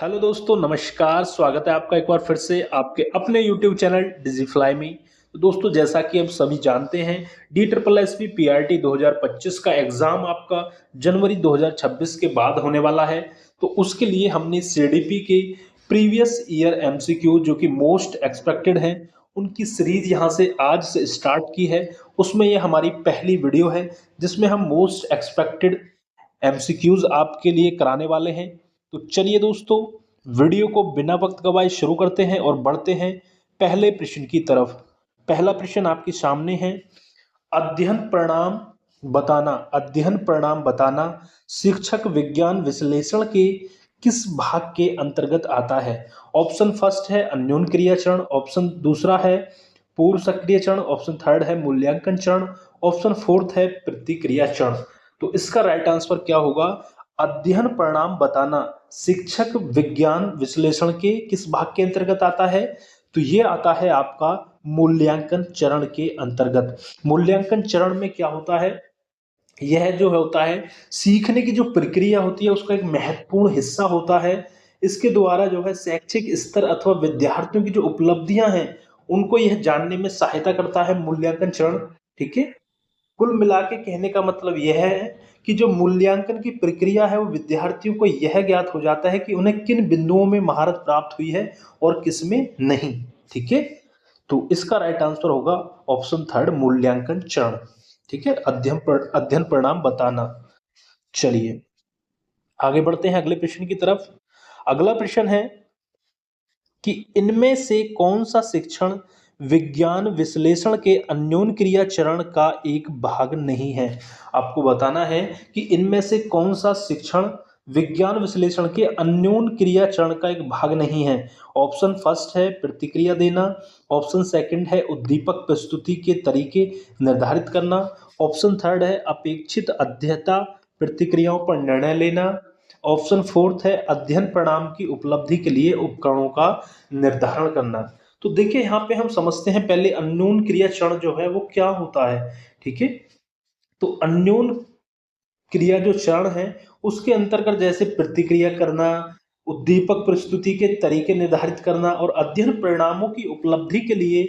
Hello दोस्तों, नमस्कार। स्वागत है आपका एक बार फिर से आपके अपने YouTube चैनल डिजिफ्लाई में। तो दोस्तों, जैसा कि हम सभी जानते हैं, DSSB PRT 2025 का एग्जाम आपका जनवरी 2026 के बाद होने वाला है। तो उसके लिए हमने CDP के प्रीवियस ईयर MCQ जो कि मोस्ट एक्सपेक्टेड हैं, उनकी सीरीज यहाँ से आज से स्टार्ट की है। उसमें ये हमारी पहली वीडियो है जिसमें हम मोस्ट एक्सपेक्टेड MCQs आपके लिए कराने वाले हैं। तो चलिए दोस्तों, वीडियो को बिना वक्त गवाए शुरू करते हैं और बढ़ते हैं पहले प्रश्न की तरफ। पहला प्रश्न आपके सामने है। अध्ययन परिणाम अध्ययन परिणाम बताना शिक्षक विज्ञान विश्लेषण के किस भाग के अंतर्गत आता है? ऑप्शन फर्स्ट है अन्योन क्रिया चरण, ऑप्शन दूसरा है पूर्व सक्रिय चरण, ऑप्शन थर्ड है मूल्यांकन चरण, ऑप्शन फोर्थ है प्रतिक्रिया चरण। तो इसका राइट आंसर क्या होगा? अध्ययन परिणाम बताना शिक्षक विज्ञान विश्लेषण के किस भाग के अंतर्गत आता है? तो ये आता है आपका मूल्यांकन चरण के अंतर्गत। मूल्यांकन चरण में क्या होता है? यह जो होता है सीखने की जो प्रक्रिया होती है उसका एक महत्वपूर्ण हिस्सा होता है। इसके द्वारा जो है शैक्षिक स्तर अथवा विद्यार्थियों की जो उपलब्धियां हैं उनको यह जानने में सहायता करता है मूल्यांकन चरण। ठीक है। कुल मिला के कहने का मतलब यह है कि जो मूल्यांकन की प्रक्रिया है वो विद्यार्थियों को यह ज्ञात हो जाता है कि उन्हें किन बिंदुओं में महारत प्राप्त हुई है और किस में नहीं। ठीक है। तो इसका राइट आंसर होगा ऑप्शन थर्ड मूल्यांकन चरण। ठीक है। अध्ययन परिणाम बताना। चलिए आगे बढ़ते हैं अगले प्रश्न की तरफ। अगला प्रश्न है कि इनमें से कौन सा शिक्षण विज्ञान विश्लेषण के अन्योन क्रिया चरण का एक भाग नहीं है? आपको बताना है कि इनमें से कौन सा शिक्षण विज्ञान विश्लेषण के अन्योन क्रिया चरण का एक भाग नहीं है। ऑप्शन फर्स्ट है प्रतिक्रिया देना, ऑप्शन सेकंड है उद्दीपक प्रस्तुति के तरीके निर्धारित करना, ऑप्शन थर्ड है अपेक्षित अध्येता प्रतिक्रियाओं पर निर्णय लेना, ऑप्शन फोर्थ है अध्ययन परिणाम की उपलब्धि के लिए उपकरणों का निर्धारण करना। तो देखिए यहाँ पे हम समझते हैं पहले अन्योन क्रिया चरण जो है वो क्या होता है। ठीक है। तो अन्योन क्रिया जो चरण है उसके अंतर्गत जैसे प्रतिक्रिया करना, उद्दीपक प्रस्तुति के तरीके निर्धारित करना और अध्ययन परिणामों की उपलब्धि के लिए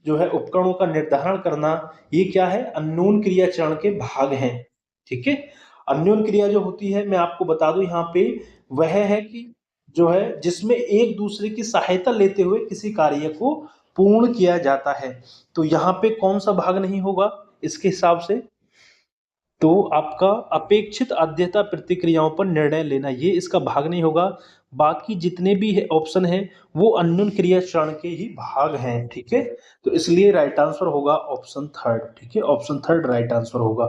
जो है उपकरणों का निर्धारण करना, ये क्या है? अन्योन क्रिया चरण के भाग हैं। ठीक है। अन्योन क्रिया जो होती है मैं आपको बता दूं यहाँ पे, वह है कि जो है जिसमें एक दूसरे की सहायता लेते हुए किसी कार्य को पूर्ण किया जाता है। तो यहाँ पे कौन सा भाग नहीं होगा इसके हिसाब से? तो आपका अपेक्षित अध्येता प्रतिक्रियाओं पर निर्णय लेना, ये इसका भाग नहीं होगा। बाकी जितने भी ऑप्शन हैं वो अन्योन क्रिया चरण के ही भाग हैं। ठीक है। तो इसलिए राइट आंसर होगा ऑप्शन थर्ड। ठीक है। ऑप्शन थर्ड राइट आंसर होगा।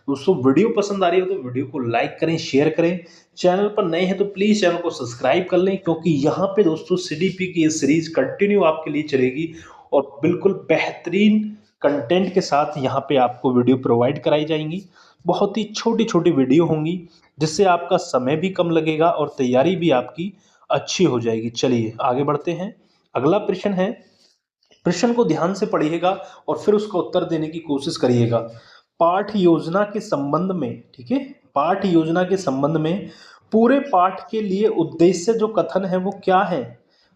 दोस्तों, वीडियो पसंद आ रही हो तो वीडियो को लाइक करें, शेयर करें। चैनल पर नए हैं तो प्लीज चैनल को सब्सक्राइब कर लें, क्योंकि यहाँ पे दोस्तों CDP की ये सीरीज कंटिन्यू आपके लिए चलेगी और बिल्कुल बेहतरीन कंटेंट के साथ यहाँ पे आपको वीडियो प्रोवाइड कराई जाएंगी। बहुत ही छोटी छोटी वीडियो होंगी जिससे आपका समय भी कम लगेगा और तैयारी भी आपकी अच्छी हो जाएगी। चलिए आगे बढ़ते हैं। अगला प्रश्न है, प्रश्न को ध्यान से पढ़िएगा और फिर उसका उत्तर देने की कोशिश करिएगा। पाठ योजना के संबंध में, ठीक है, पाठ योजना के संबंध में पूरे पाठ के लिए उद्देश्य जो कथन है वो क्या है?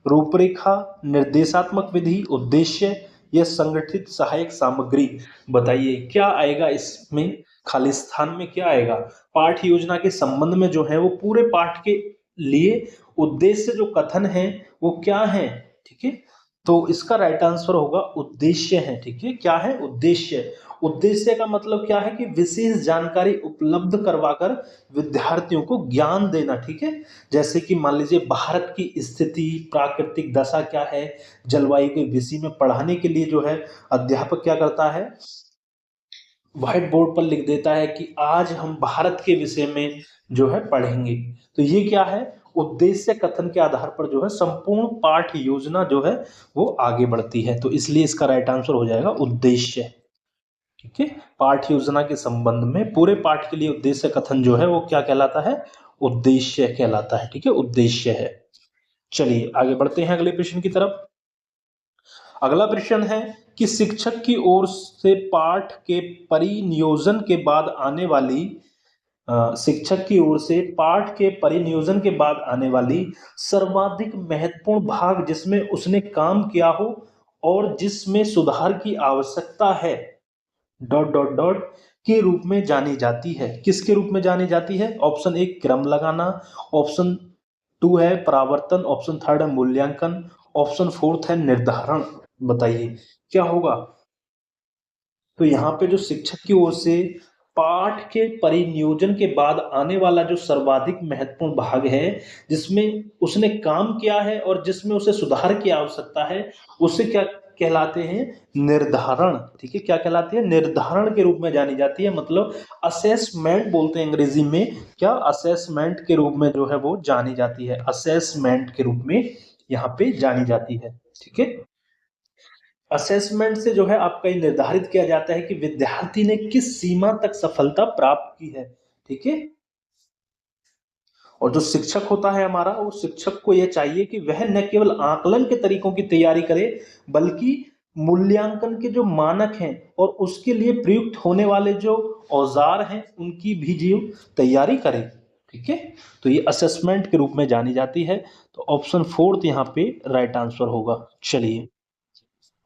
रूपरेखा, निर्देशात्मक विधि, उद्देश्य या संगठित सहायक सामग्री। बताइए क्या आएगा इसमें? खाली स्थान में क्या आएगा? पाठ योजना के संबंध में जो है वो पूरे पाठ के लिए उद्देश्य जो कथन है वो क्या है? ठीक है। तो इसका राइट आंसर होगा उद्देश्य है। ठीक है। क्या है? उद्देश्य। उद्देश्य का मतलब क्या है कि विशेष जानकारी उपलब्ध करवाकर विद्यार्थियों को ज्ञान देना। ठीक है। जैसे कि मान लीजिए भारत की स्थिति, प्राकृतिक दशा क्या है, जलवायु के विषय में पढ़ाने के लिए जो है अध्यापक क्या करता है, व्हाइट बोर्ड पर लिख देता है कि आज हम भारत के विषय में जो है पढ़ेंगे। तो ये क्या है? उद्देश्य कथन के आधार पर जो है संपूर्ण पाठ योजना जो है वो आगे बढ़ती है। तो इसलिए इसका राइट आंसर हो जाएगा उद्देश्य। ठीक है। पाठ योजना के संबंध में पूरे पाठ के लिए उद्देश्य कथन जो है वो क्या कहलाता है? उद्देश्य कहलाता है। ठीक है। उद्देश्य है। चलिए आगे बढ़ते हैं अगले प्रश्न की तरफ। अगला प्रश्न है कि शिक्षक की ओर से पाठ के परिनियोजन के बाद आने वाली शिक्षक की ओर से पाठ के परिनियोजन के बाद आने वाली सर्वाधिक महत्वपूर्ण भाग जिसमें उसने काम किया हो और जिसमें सुधार की आवश्यकता है डॉट डॉट डॉट के रूप में जानी जाती है। किसके रूप में जानी जाती है? ऑप्शन ए क्रम लगाना, ऑप्शन टू है परावर्तन, ऑप्शन थर्ड है मूल्यांकन, ऑप्शन फोर्थ है निर्धारण। बताइए क्या होगा? तो यहाँ पे जो शिक्षक की ओर से पाठ के परिनियोजन के बाद आने वाला जो सर्वाधिक महत्वपूर्ण भाग है जिसमें उसने काम किया है और जिसमें उसे सुधार की आवश्यकता है, उसे क्या कहलाते हैं? निर्धारण। ठीक है, क्या कहलाती है? निर्धारण के रूप में जानी जाती है। मतलब असेसमेंट बोलते हैं अंग्रेजी में। क्या? असेसमेंट के रूप में जो है वो जानी जाती है। असेसमेंट के रूप में यहाँ पे जानी जाती है। ठीक है, असेसमेंट से जो है आपका ये निर्धारित किया जाता है कि विद्यार्थी ने किस सीमा तक सफलता प्राप्त की है। ठीक है, और जो शिक्षक होता है हमारा, वो शिक्षक को यह चाहिए कि वह न केवल आकलन के तरीकों की तैयारी करे बल्कि मूल्यांकन के जो मानक हैं और उसके लिए प्रयुक्त होने वाले जो औजार हैं उनकी भी जो तैयारी करे। ठीक है, तो ये असेसमेंट के रूप में जानी जाती है। तो ऑप्शन फोर्थ यहाँ पे राइट आंसर होगा। चलिए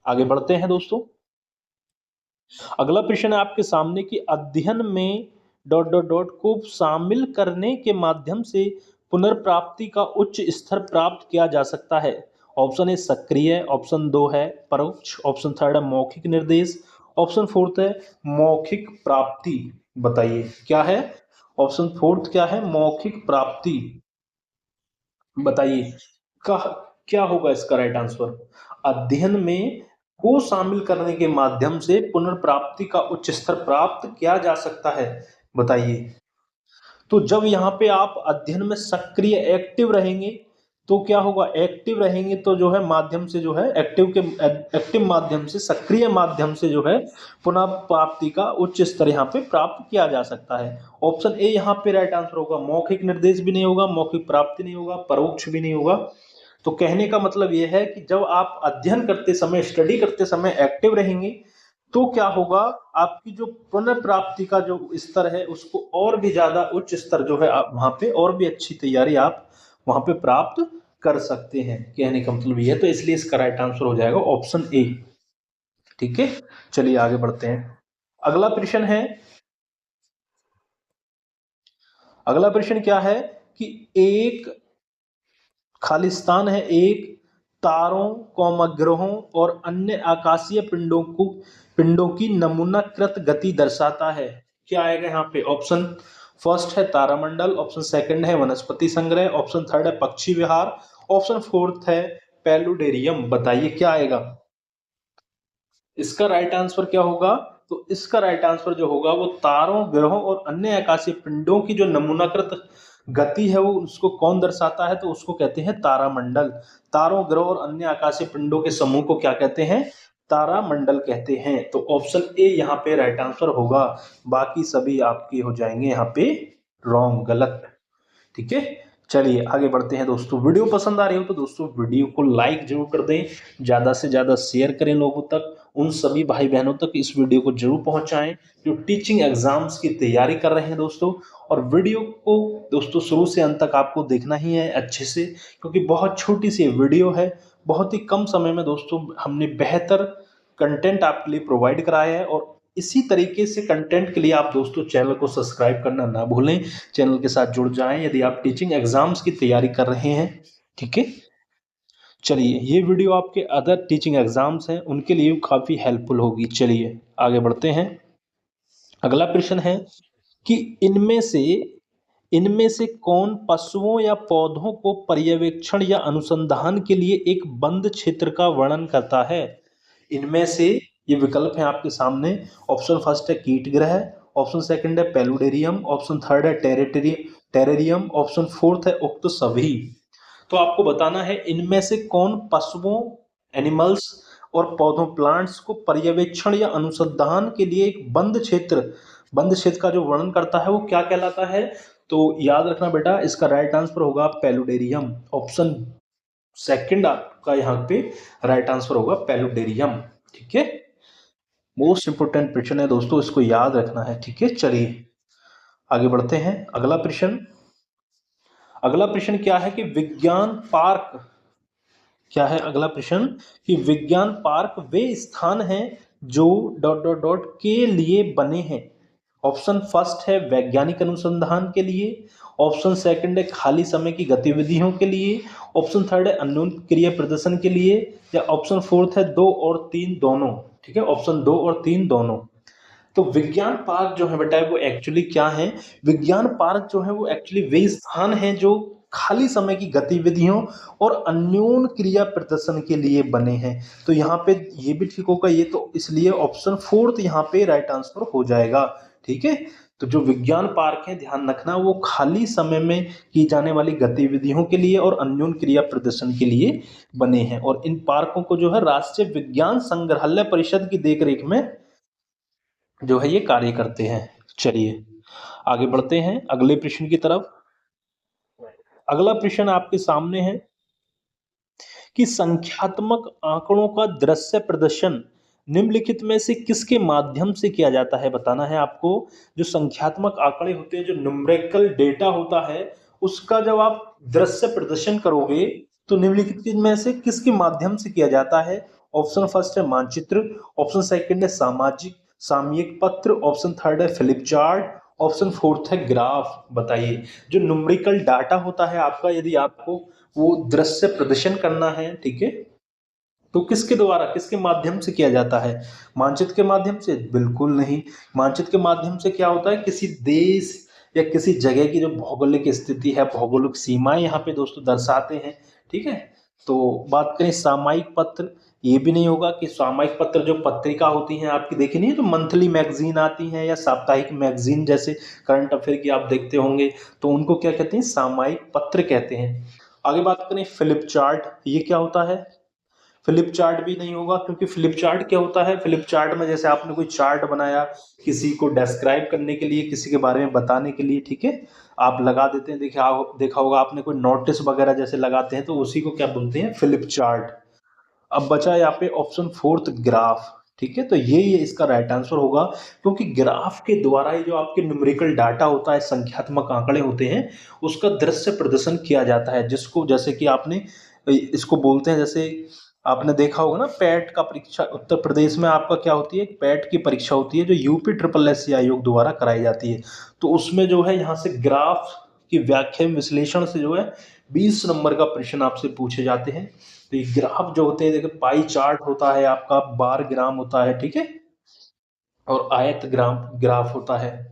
आगे बढ़ते हैं दोस्तों। अगला प्रश्न है आपके सामने कि अध्ययन में डॉट डॉट डॉट को शामिल करने के माध्यम से पुनर्प्राप्ति का उच्च स्तर प्राप्त किया जा सकता है। ऑप्शन ए सक्रिय, ऑप्शन दो है परोक्ष, ऑप्शन थर्ड है मौखिक निर्देश, ऑप्शन फोर्थ है मौखिक प्राप्ति। बताइए क्या है? ऑप्शन फोर्थ क्या है? मौखिक प्राप्ति। बताइए का क्या होगा इसका राइट आंसर? अध्ययन में को शामिल करने के माध्यम से पुनर्प्राप्ति का उच्च स्तर प्राप्त किया जा सकता है। बताइए, तो जब यहाँ पे आप अध्ययन में सक्रिय एक्टिव रहेंगे तो क्या होगा? एक्टिव रहेंगे तो जो है माध्यम से जो है एक्टिव माध्यम से, सक्रिय माध्यम से जो है पुनः प्राप्ति का उच्च स्तर यहाँ पे प्राप्त किया जा सकता है। ऑप्शन ए यहाँ पे राइट आंसर होगा। मौखिक निर्देश भी नहीं होगा, मौखिक प्राप्ति नहीं होगा, परोक्ष भी नहीं होगा। तो कहने का मतलब यह है कि जब आप अध्ययन करते समय, स्टडी करते समय एक्टिव रहेंगे तो क्या होगा? आपकी जो पुनर्प्राप्ति का जो स्तर है उसको और भी ज्यादा उच्च स्तर जो है आप वहां पे और भी अच्छी तैयारी आप वहां पे प्राप्त कर सकते हैं। कहने का मतलब ये है। तो इसलिए इसका राइट आंसर हो जाएगा ऑप्शन ए। ठीक है, चलिए आगे बढ़ते हैं। अगला प्रश्न है, अगला प्रश्न क्या है कि एक खालिस्तान है, एक तारों ग्रहों और अन्य आकाशीय पिंडों की नमूनाकृत गति दर्शाता है। क्या आएगा यहाँ पे? ऑप्शन फर्स्ट है तारामंडल, ऑप्शन सेकंड है वनस्पति संग्रह, ऑप्शन थर्ड है पक्षी विहार, ऑप्शन फोर्थ है पेलुडेरियम। बताइए क्या आएगा इसका राइट आंसर? क्या होगा? तो इसका राइट आंसर जो होगा वो तारों ग्रहों और अन्य आकाशीय पिंडों की जो नमूनाकृत गति है वो उसको कौन दर्शाता है? तो उसको कहते हैं तारामंडल। तारों ग्रहों और अन्य आकाशीय पिंडों के समूह को क्या कहते हैं? तारामंडल कहते हैं। तो ऑप्शन ए यहाँ पे राइट आंसर होगा। बाकी सभी आपके हो जाएंगे यहाँ पे रॉन्ग, गलत। ठीक है, चलिए आगे बढ़ते हैं दोस्तों। वीडियो पसंद आ रही हो तो दोस्तों वीडियो को लाइक जरूर कर दें, ज़्यादा से ज़्यादा शेयर करें लोगों तक, उन सभी भाई बहनों तक इस वीडियो को जरूर पहुंचाएं जो टीचिंग एग्जाम्स की तैयारी कर रहे हैं दोस्तों। और वीडियो को दोस्तों शुरू से अंत तक आपको देखना ही है अच्छे से, क्योंकि बहुत छोटी सी वीडियो है, बहुत ही कम समय में दोस्तों हमने बेहतर कंटेंट आपके लिए प्रोवाइड कराया है। और इसी तरीके से कंटेंट के लिए आप दोस्तों चैनल को सब्सक्राइब करना ना भूलें, चैनल के साथ जुड़ जाएं यदि आप टीचिंग एग्जाम्स की तैयारी कर रहे हैं। ठीक है, चलिए ये वीडियो आपके अदर टीचिंग एग्जाम्स हैं उनके लिए काफ़ी हेल्पफुल होगी। चलिए आगे बढ़ते हैं। अगला प्रश्न है कि इनमें से कौन पशुओं या पौधों को पर्यवेक्षण या अनुसंधान के लिए एक बंद क्षेत्र का वर्णन करता है? इनमें से ये विकल्प है आपके सामने। ऑप्शन फर्स्ट है कीट ग्रह, ऑप्शन सेकंड है पेलुडेरियम, ऑप्शन थर्ड है टेरेरियम, ऑप्शन फोर्थ है उक्त सभी। तो आपको बताना है इनमें से कौन पशुओं, एनिमल्स और पौधों, प्लांट्स को पर्यवेक्षण या अनुसंधान के लिए एक बंद क्षेत्र का जो वर्णन करता है वो क्या कहलाता है? तो याद रखना बेटा, इसका राइट आंसर होगा पेलुडेरियम। ऑप्शन सेकंड आपका यहाँ पे राइट आंसर होगा पेलुडेरियम। ठीक है, मोस्ट इंपोर्टेंट प्रश्न है दोस्तों, इसको याद रखना है। ठीक है, चलिए आगे बढ़ते हैं। अगला प्रश्न, अगला प्रश्न क्या है कि विज्ञान पार्क क्या है? अगला प्रश्न कि विज्ञान पार्क वे स्थान हैं जो डॉट डॉट डॉट के लिए बने हैं। ऑप्शन फर्स्ट है वैज्ञानिक अनुसंधान के लिए, ऑप्शन सेकंड है खाली समय की गतिविधियों के लिए, ऑप्शन थर्ड है अन्योन क्रिया प्रदर्शन के लिए, या ऑप्शन फोर्थ है दो और तीन दोनों। ठीक है, ऑप्शन दो और तीन दोनों। तो विज्ञान पार्क जो है बेटा वो एक्चुअली क्या है? विज्ञान पार्क जो है वो एक्चुअली वे स्थान हैं जो खाली समय की गतिविधियों और अन्योन क्रिया प्रदर्शन के लिए बने हैं। तो यहाँ पे ये भी ठीक होगा, ये तो इसलिए ऑप्शन फोर्थ यहाँ पे राइट आंसर हो जाएगा। ठीक है, तो जो विज्ञान पार्क है ध्यान रखना वो खाली समय में की जाने वाली गतिविधियों के लिए और अन्योन क्रिया प्रदर्शन के लिए बने हैं, और इन पार्कों को जो है राष्ट्रीय विज्ञान संग्रहालय परिषद की देखरेख में जो है ये कार्य करते हैं। चलिए आगे बढ़ते हैं अगले प्रश्न की तरफ। अगला प्रश्न आपके सामने है कि संख्यात्मक आंकड़ों का दृश्य प्रदर्शन निम्नलिखित में से किसके माध्यम से किया जाता है? बताना है आपको। जो संख्यात्मक आंकड़े होते हैं, जो न्यूमेरिकल डेटा होता है, उसका जब आप दृश्य प्रदर्शन करोगे तो निम्नलिखित में से किसके माध्यम से किया जाता है? ऑप्शन फर्स्ट है मानचित्र, ऑप्शन सेकंड है सामाजिक सामयिक पत्र, ऑप्शन थर्ड है फ्लिप चार्ट, ऑप्शन फोर्थ है ग्राफ। बताइए, जो न्यूमेरिकल डाटा होता है आपका, यदि आपको वो दृश्य प्रदर्शन करना है, ठीक है, तो किसके द्वारा किसके माध्यम से किया जाता है? मानचित्र के माध्यम से? बिल्कुल नहीं। मानचित्र के माध्यम से क्या होता है, किसी देश या किसी जगह की जो भौगोलिक स्थिति है, भौगोलिक सीमाएं यहाँ पे दोस्तों दर्शाते हैं। ठीक है, तो बात करें सामयिक पत्र, ये भी नहीं होगा कि सामयिक पत्र जो पत्रिका होती हैं आपकी, देखी नहीं है, तो मंथली मैगजीन आती हैं या साप्ताहिक मैगजीन, जैसे करंट अफेयर की आप देखते होंगे, तो उनको क्या कहते हैं? सामयिक पत्र कहते हैं। आगे बात करें फ्लिप चार्ट, ये क्या होता है? फ्लिप चार्ट भी नहीं होगा, क्योंकि फ्लिप चार्ट क्या होता है? फ्लिप चार्ट में जैसे आपने कोई चार्ट बनाया किसी को डिस्क्राइब करने के लिए, किसी के बारे में बताने के लिए, ठीक है, आप लगा देते हैं। देखा होगा आपने, कोई नोटिस वगैरह जैसे लगाते हैं, तो उसी को क्या बोलते हैं? Flip chart. अब बचा यहाँ पे ऑप्शन फोर्थ ग्राफ। ठीक है, तो ये इसका राइट आंसर होगा, क्योंकि ग्राफ के द्वारा ही जो आपके न्यूमेरिकल डाटा होता है, संख्यात्मक आंकड़े होते हैं, उसका दृश्य प्रदर्शन किया जाता है, जिसको जैसे कि आपने इसको बोलते हैं, जैसे आपने देखा होगा ना, पैट का परीक्षा उत्तर प्रदेश में आपका क्या होती है? पैट की परीक्षा होती है जो यूपी ट्रिपल एस आयोग द्वारा कराई जाती है। तो उसमें जो है यहाँ से ग्राफ की व्याख्या विश्लेषण से जो है 20 नंबर का प्रश्न आपसे पूछे जाते हैं। तो ये ग्राफ जो होते हैं, देखिए पाई चार्ट होता है आपका, बार ग्राम होता है, ठीक है, और आयत ग्राम ग्राफ होता है।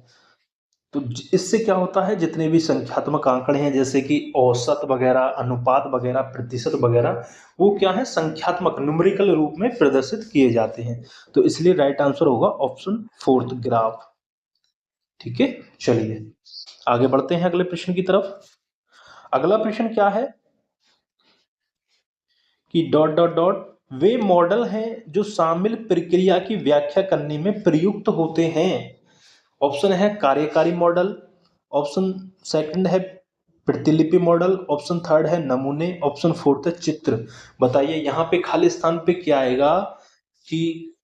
तो इससे क्या होता है, जितने भी संख्यात्मक आंकड़े हैं जैसे कि औसत वगैरह, अनुपात वगैरह, प्रतिशत वगैरह, वो क्या है? संख्यात्मक न्यूमेरिकल रूप में प्रदर्शित किए जाते हैं। तो इसलिए राइट आंसर होगा ऑप्शन फोर्थ ग्राफ। ठीक है, चलिए आगे बढ़ते हैं अगले प्रश्न की तरफ। अगला प्रश्न क्या है कि डॉट डॉट डॉट वे मॉडल हैं जो शामिल प्रक्रिया की व्याख्या करने में प्रयुक्त होते हैं। ऑप्शन है कार्यकारी मॉडल, ऑप्शन सेकंड है प्रतिलिपि मॉडल, ऑप्शन थर्ड है नमूने, ऑप्शन फोर्थ है चित्र। बताइए यहाँ पे खाली स्थान पे क्या आएगा कि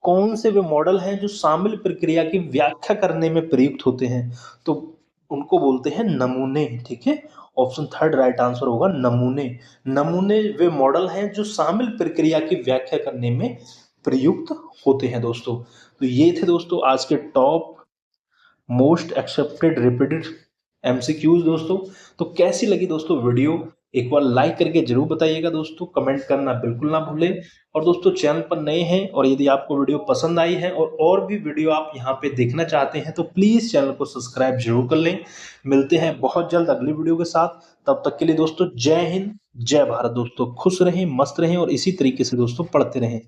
कौन से वे मॉडल हैं जो शामिल प्रक्रिया की व्याख्या करने में प्रयुक्त होते हैं? तो उनको बोलते हैं नमूने। ठीक है, ऑप्शन थर्ड राइट आंसर होगा नमूने। नमूने वे मॉडल हैं जो शामिल प्रक्रिया की व्याख्या करने में प्रयुक्त होते हैं दोस्तों। तो ये थे दोस्तों आज के top most accepted repeated MCQs दोस्तों। तो कैसी लगी दोस्तों वीडियो? एक बार लाइक करके जरूर बताइएगा दोस्तों, कमेंट करना बिल्कुल ना भूलें। और दोस्तों चैनल पर नए हैं और यदि आपको वीडियो पसंद आई है और भी वीडियो आप यहाँ पे देखना चाहते हैं, तो प्लीज़ चैनल को सब्सक्राइब जरूर कर लें। मिलते हैं बहुत जल्द अगली वीडियो के साथ, तब तक के लिए दोस्तों जय हिंद जय भारत दोस्तों। खुश रहें, मस्त रहें और इसी तरीके से दोस्तों पढ़ते रहें।